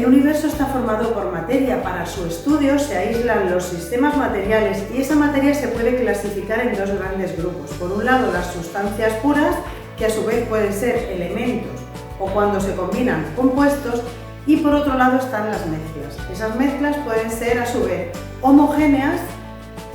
universo está formado por materia. Para su estudio se aíslan los sistemas materiales y esa materia se puede clasificar en dos grandes grupos. Por un lado, las sustancias puras, que a su vez pueden ser elementos o cuando se combinan compuestos, y por otro lado están las mezclas. Esas mezclas pueden ser a su vez homogéneas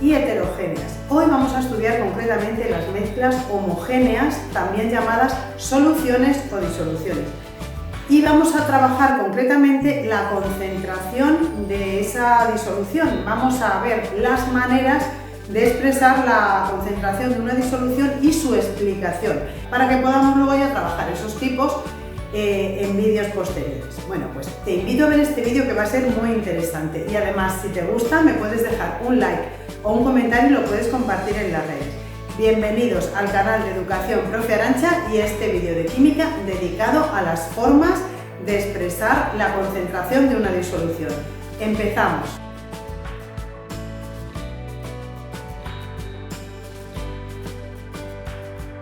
y heterogéneas. Hoy vamos a estudiar concretamente las mezclas homogéneas, también llamadas soluciones o disoluciones. Y vamos a trabajar concretamente la concentración de esa disolución. Vamos a ver las maneras de expresar la concentración de una disolución y su explicación, para que podamos luego ya trabajar esos tipos en vídeos posteriores. Bueno, pues te invito a ver este vídeo que va a ser muy interesante y además, si te gusta, me puedes dejar un like o un comentario y lo puedes compartir en las redes. Bienvenidos al canal de Educación Profe Arantxa y este vídeo de química dedicado a las formas de expresar la concentración de una disolución. Empezamos.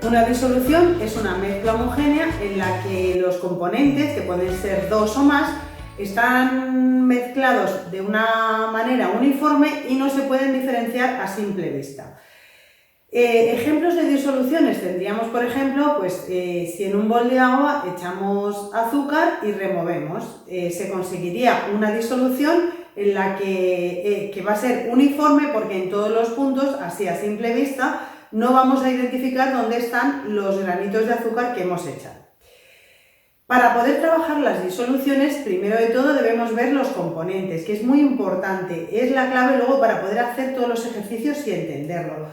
Una disolución es una mezcla homogénea en la que los componentes, que pueden ser dos o más, están mezclados de una manera uniforme y no se pueden diferenciar a simple vista. Ejemplos de disoluciones tendríamos, por ejemplo, pues, si en un bol de agua echamos azúcar y removemos, se conseguiría una disolución en la que va a ser uniforme, porque en todos los puntos, así a simple vista, no vamos a identificar dónde están los granitos de azúcar que hemos echado. Para poder trabajar las disoluciones, primero de todo debemos ver los componentes, que es muy importante, es la clave luego para poder hacer todos los ejercicios y entenderlo.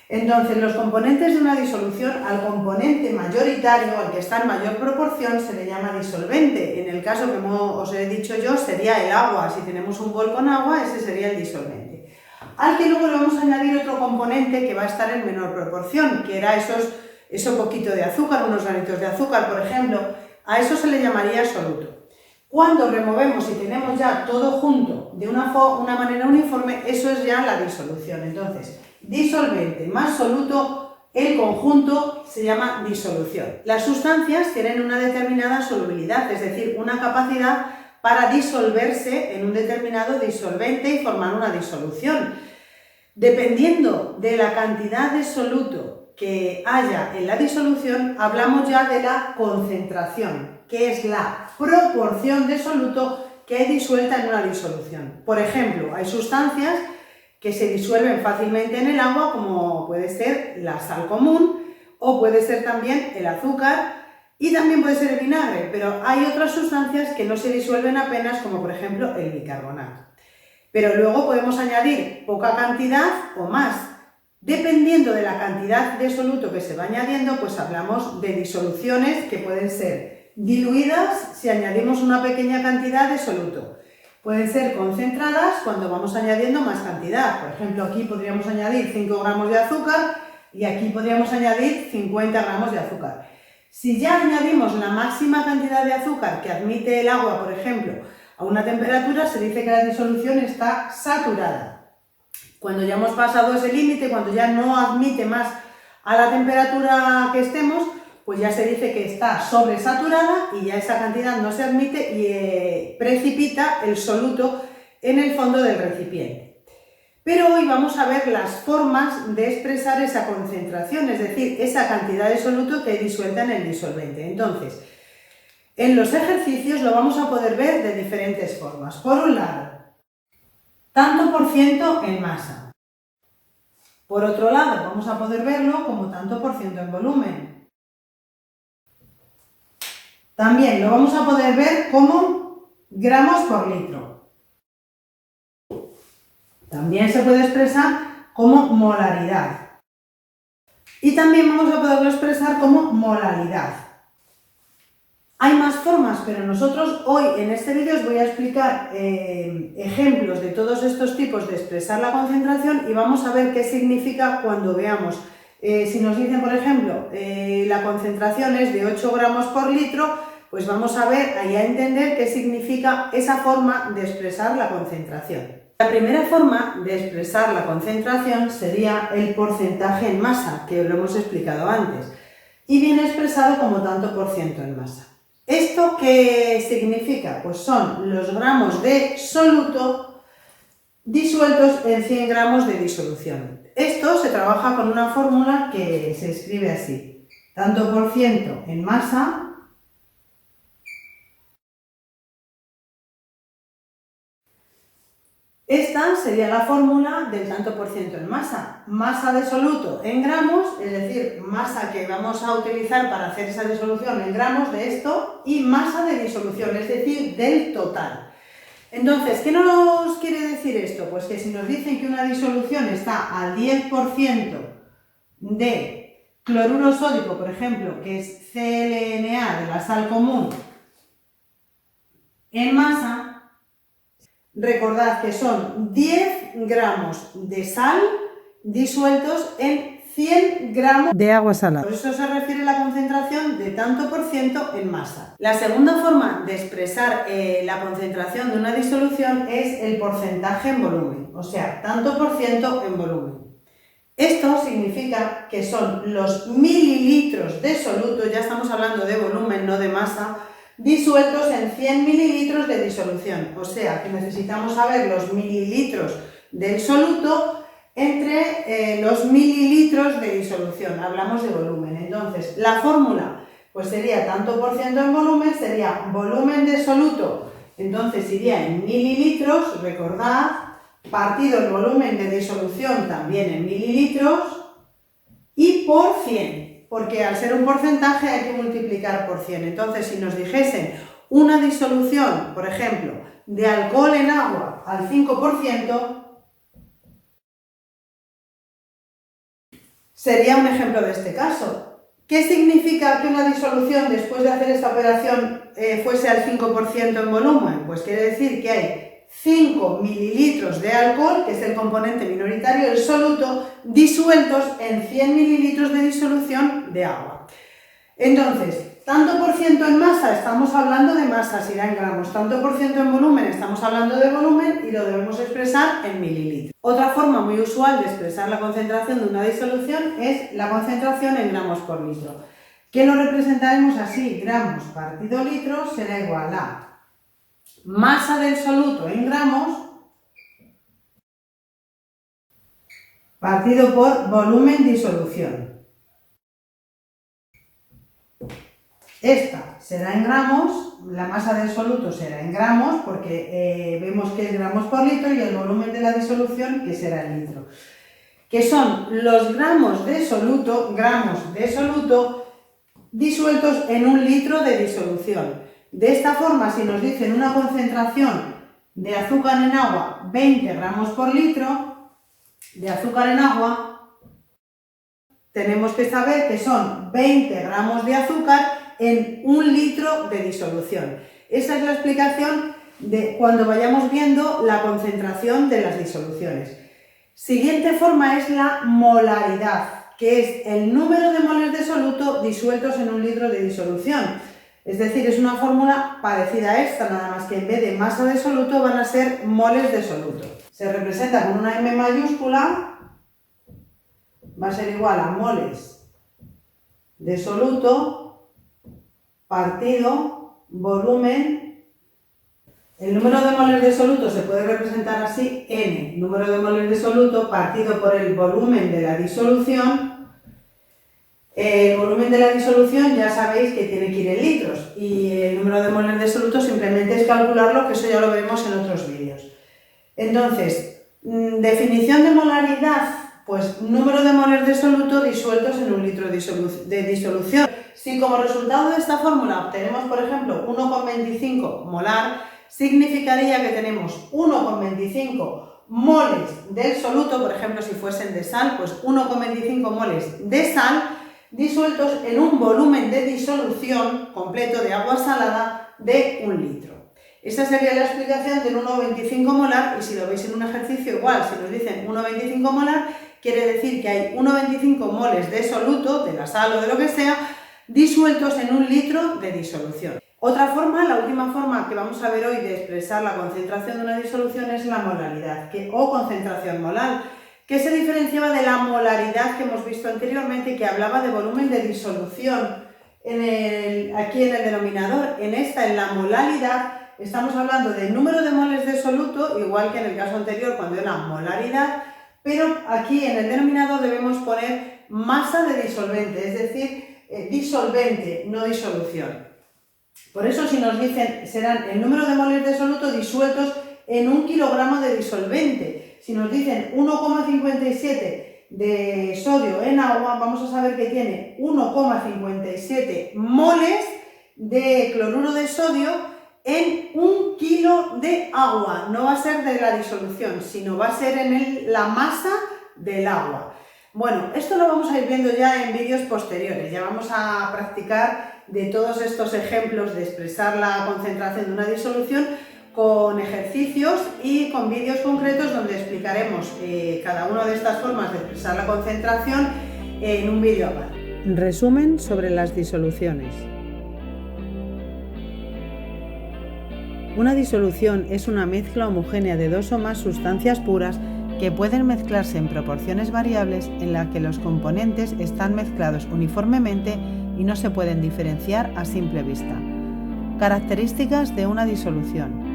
Entonces, los componentes de una disolución, al componente mayoritario, al que está en mayor proporción, se le llama disolvente. En el caso que os he dicho yo, sería el agua. Si tenemos un bol con agua, ese sería el disolvente. Al que luego le vamos a añadir otro componente que va a estar en menor proporción, que era eso poquito de azúcar, unos granitos de azúcar, por ejemplo. A eso se le llamaría soluto. Cuando removemos y tenemos ya todo junto de una manera uniforme, eso es ya la disolución. Entonces, disolvente más soluto, el conjunto se llama disolución. Las sustancias tienen una determinada solubilidad, es decir, una capacidad para disolverse en un determinado disolvente y formar una disolución. Dependiendo de la cantidad de soluto que haya en la disolución, hablamos ya de la concentración, que es la proporción de soluto que hay disuelta en una disolución. Por ejemplo, hay sustancias que se disuelven fácilmente en el agua, como puede ser la sal común o puede ser también el azúcar y también puede ser el vinagre, pero hay otras sustancias que no se disuelven apenas, como por ejemplo el bicarbonato. Pero luego podemos añadir poca cantidad o más. Dependiendo de la cantidad de soluto que se va añadiendo, pues hablamos de disoluciones que pueden ser diluidas si añadimos una pequeña cantidad de soluto. Pueden ser concentradas cuando vamos añadiendo más cantidad. Por ejemplo, aquí podríamos añadir 5 gramos de azúcar y aquí podríamos añadir 50 gramos de azúcar. Si ya añadimos la máxima cantidad de azúcar que admite el agua, por ejemplo, a una temperatura, se dice que la disolución está saturada. Cuando ya hemos pasado ese límite, cuando ya no admite más a la temperatura que estemos, pues ya se dice que está sobresaturada y ya esa cantidad no se admite y precipita el soluto en el fondo del recipiente. Pero hoy vamos a ver las formas de expresar esa concentración, es decir, esa cantidad de soluto que hay disuelta en el disolvente. Entonces, en los ejercicios lo vamos a poder ver de diferentes formas. Por un lado, tanto por ciento en masa. Por otro lado, vamos a poder verlo como tanto por ciento en volumen. También lo vamos a poder ver como gramos por litro. También se puede expresar como molaridad. Y también vamos a poderlo expresar como molaridad. Hay más formas, pero nosotros hoy en este vídeo os voy a explicar ejemplos de todos estos tipos de expresar la concentración y vamos a ver qué significa cuando veamos. Si nos dicen, por ejemplo, la concentración es de 8 gramos por litro, pues vamos a ver y a entender qué significa esa forma de expresar la concentración. La primera forma de expresar la concentración sería el porcentaje en masa, que lo hemos explicado antes, y viene expresado como tanto por ciento en masa. ¿Esto qué significa? Pues son los gramos de soluto disueltos en 100 gramos de disolución. Esto se trabaja con una fórmula que se escribe así: tanto por ciento en masa Esta sería la fórmula del tanto por ciento en masa. Masa de soluto en gramos, es decir, masa que vamos a utilizar para hacer esa disolución en gramos de esto, y masa de disolución, es decir, del total. Entonces, ¿qué nos quiere decir esto? Pues que si nos dicen que una disolución está al 10% de cloruro sódico, por ejemplo, que es ClNa de la sal común, en masa, recordad que son 10 gramos de sal disueltos en 100 gramos de agua salada. Por eso se refiere la concentración de tanto por ciento en masa. La segunda forma de expresar la concentración de una disolución es el porcentaje en volumen, o sea, tanto por ciento en volumen. Esto significa que son los mililitros de soluto, ya estamos hablando de volumen, no de masa, disueltos en 100 mililitros de disolución. O sea, que necesitamos saber los mililitros del soluto entre los mililitros de disolución. Hablamos de volumen. Entonces, la fórmula pues sería tanto por ciento en volumen, sería volumen de soluto, entonces iría en mililitros, recordad, partido el volumen de disolución también en mililitros, y por 100, porque al ser un porcentaje hay que multiplicar por 100. Entonces, si nos dijesen una disolución, por ejemplo, de alcohol en agua al 5%, sería un ejemplo de este caso. ¿Qué significa que una disolución, después de hacer esta operación, fuese al 5% en volumen? Pues quiere decir que hay 5 mililitros de alcohol, que es el componente minoritario del soluto, disueltos en 100 mililitros de disolución de agua. Entonces, tanto por ciento en masa, estamos hablando de masa, si irá en gramos. Tanto por ciento en volumen, estamos hablando de volumen y lo debemos expresar en mililitros. Otra forma muy usual de expresar la concentración de una disolución es la concentración en gramos por litro, que lo representaremos así: gramos partido litro será igual a masa del soluto en gramos partido por volumen disolución. Esta será en gramos, la masa del soluto será en gramos porque vemos que es gramos por litro, y el volumen de la disolución que será en litro, que son los gramos de soluto disueltos en 1 litro de disolución. De esta forma, si nos dicen una concentración de azúcar en agua 20 gramos por litro de azúcar en agua, tenemos que saber que son 20 gramos de azúcar en 1 litro de disolución. Esa es la explicación de cuando vayamos viendo la concentración de las disoluciones. Siguiente forma es la molaridad, que es el número de moles de soluto disueltos en 1 litro de disolución. Es decir, es una fórmula parecida a esta, nada más que en vez de masa de soluto van a ser moles de soluto. Se representa con una M mayúscula, va a ser igual a moles de soluto partido volumen. El número de moles de soluto se puede representar así: N, número de moles de soluto partido por el volumen de la disolución. El volumen de la disolución ya sabéis que tiene que ir en litros, y el número de moles de soluto simplemente es calcularlo, que eso ya lo veremos en otros vídeos. Entonces, definición de molaridad, pues número de moles de soluto disueltos en 1 litro de disolución. Si como resultado de esta fórmula obtenemos, por ejemplo, 1,25 molar, significaría que tenemos 1,25 moles del soluto, por ejemplo, si fuesen de sal, pues 1,25 moles de sal disueltos en un volumen de disolución completo de agua salada de 1 litro. Esa sería la explicación del 1,25 molar, y si lo veis en un ejercicio igual, si nos dicen 1,25 molar, quiere decir que hay 1,25 moles de soluto, de la sal o de lo que sea, disueltos en 1 litro de disolución. Otra forma, la última forma que vamos a ver hoy de expresar la concentración de una disolución es la molaridad, o concentración molar, que se diferenciaba de la molaridad que hemos visto anteriormente, que hablaba de volumen de disolución, aquí en el denominador, en la molalidad, estamos hablando del número de moles de soluto, igual que en el caso anterior cuando era molaridad, pero aquí en el denominador debemos poner masa de disolvente, es decir, disolvente, no disolución. Por eso si nos dicen serán el número de moles de soluto disueltos en 1 kilogramo de disolvente, si nos dicen 1,57 de sodio en agua, vamos a saber que tiene 1,57 moles de cloruro de sodio en 1 kilo de agua. No va a ser de la disolución, sino va a ser en la masa del agua. Bueno, esto lo vamos a ir viendo ya en vídeos posteriores. Ya vamos a practicar de todos estos ejemplos de expresar la concentración de una disolución con ejercicios y con vídeos concretos donde explicaremos cada una de estas formas de expresar la concentración en un vídeo aparte. Resumen sobre las disoluciones. Una disolución es una mezcla homogénea de dos o más sustancias puras que pueden mezclarse en proporciones variables en la que los componentes están mezclados uniformemente y no se pueden diferenciar a simple vista. Características de una disolución.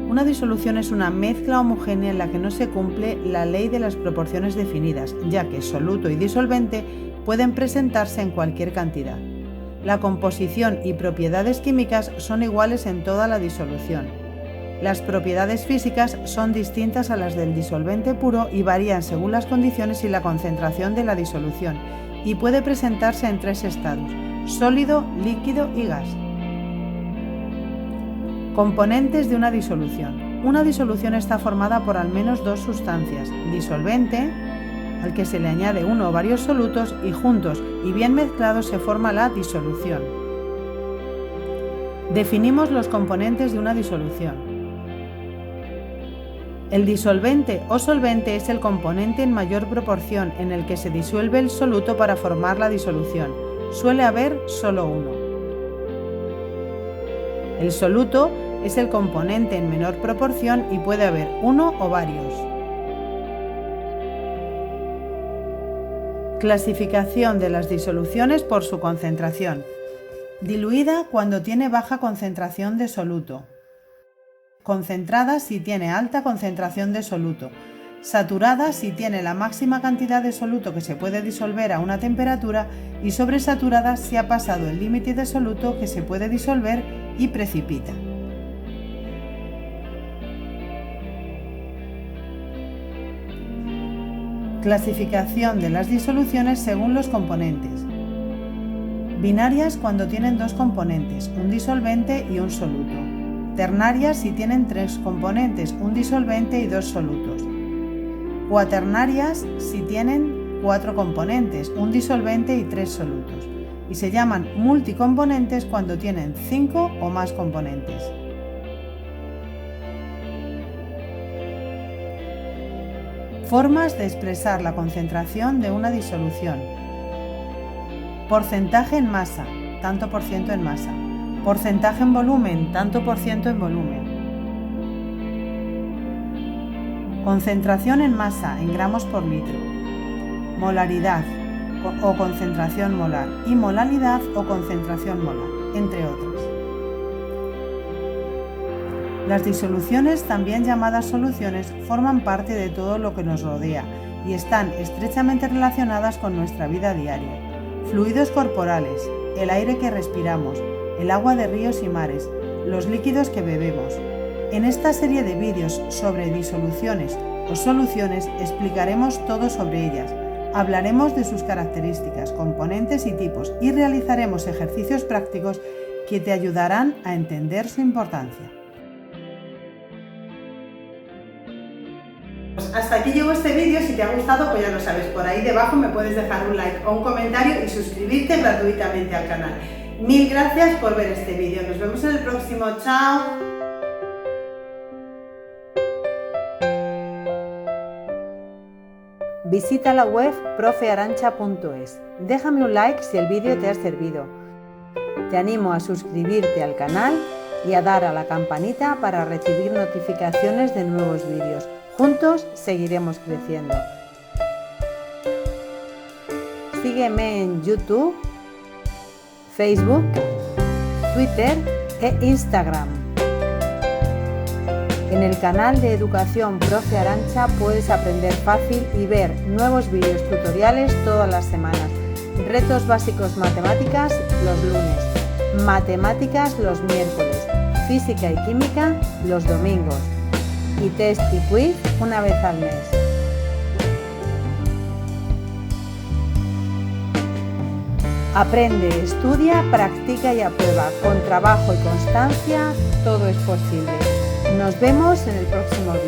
Una disolución es una mezcla homogénea en la que no se cumple la ley de las proporciones definidas, ya que soluto y disolvente pueden presentarse en cualquier cantidad. La composición y propiedades químicas son iguales en toda la disolución. Las propiedades físicas son distintas a las del disolvente puro y varían según las condiciones y la concentración de la disolución, y puede presentarse en 3 estados: sólido, líquido y gas. Componentes de una disolución. Una disolución está formada por al menos 2 sustancias: disolvente, al que se le añade uno o varios solutos, y juntos y bien mezclados se forma la disolución. Definimos los componentes de una disolución. El disolvente o solvente es el componente en mayor proporción en el que se disuelve el soluto para formar la disolución. Suele haber solo uno. El soluto es el componente en menor proporción y puede haber uno o varios. Clasificación de las disoluciones por su concentración. Diluida cuando tiene baja concentración de soluto. Concentrada si tiene alta concentración de soluto. Saturada si tiene la máxima cantidad de soluto que se puede disolver a una temperatura, y sobresaturada si ha pasado el límite de soluto que se puede disolver y precipita. Clasificación de las disoluciones según los componentes. Binarias cuando tienen 2 componentes, un disolvente y un soluto. Ternarias si tienen 3 componentes, un disolvente y 2 solutos. Cuaternarias si tienen 4 componentes, un disolvente y 3 solutos. Y se llaman multicomponentes cuando tienen 5 o más componentes. Formas de expresar la concentración de una disolución. Porcentaje en masa, tanto por ciento en masa. Porcentaje en volumen, tanto por ciento en volumen. Concentración en masa, en gramos por litro. Molaridad o concentración molar. Y molalidad o concentración molar, entre otras. Las disoluciones, también llamadas soluciones, forman parte de todo lo que nos rodea y están estrechamente relacionadas con nuestra vida diaria. Fluidos corporales, el aire que respiramos, el agua de ríos y mares, los líquidos que bebemos. En esta serie de vídeos sobre disoluciones o soluciones explicaremos todo sobre ellas, hablaremos de sus características, componentes y tipos, y realizaremos ejercicios prácticos que te ayudarán a entender su importancia. Hasta aquí llegó este vídeo. Si te ha gustado, pues ya lo sabes, por ahí debajo me puedes dejar un like o un comentario y suscribirte gratuitamente al canal. Mil gracias por ver este vídeo. Nos vemos en el próximo. ¡Chao! Visita la web profearancha.es. Déjame un like si el vídeo te ha servido. Te animo a suscribirte al canal y a dar a la campanita para recibir notificaciones de nuevos vídeos. Juntos seguiremos creciendo. Sígueme en YouTube, Facebook, Twitter e Instagram. En el canal de Educación Profe Arantxa puedes aprender fácil y ver nuevos vídeos tutoriales todas las semanas. Retos básicos matemáticas los lunes, matemáticas los miércoles, física y química los domingos y test y quiz una vez al mes. Aprende, estudia, practica y aprueba. Con trabajo y constancia todo es posible. Nos vemos en el próximo vídeo.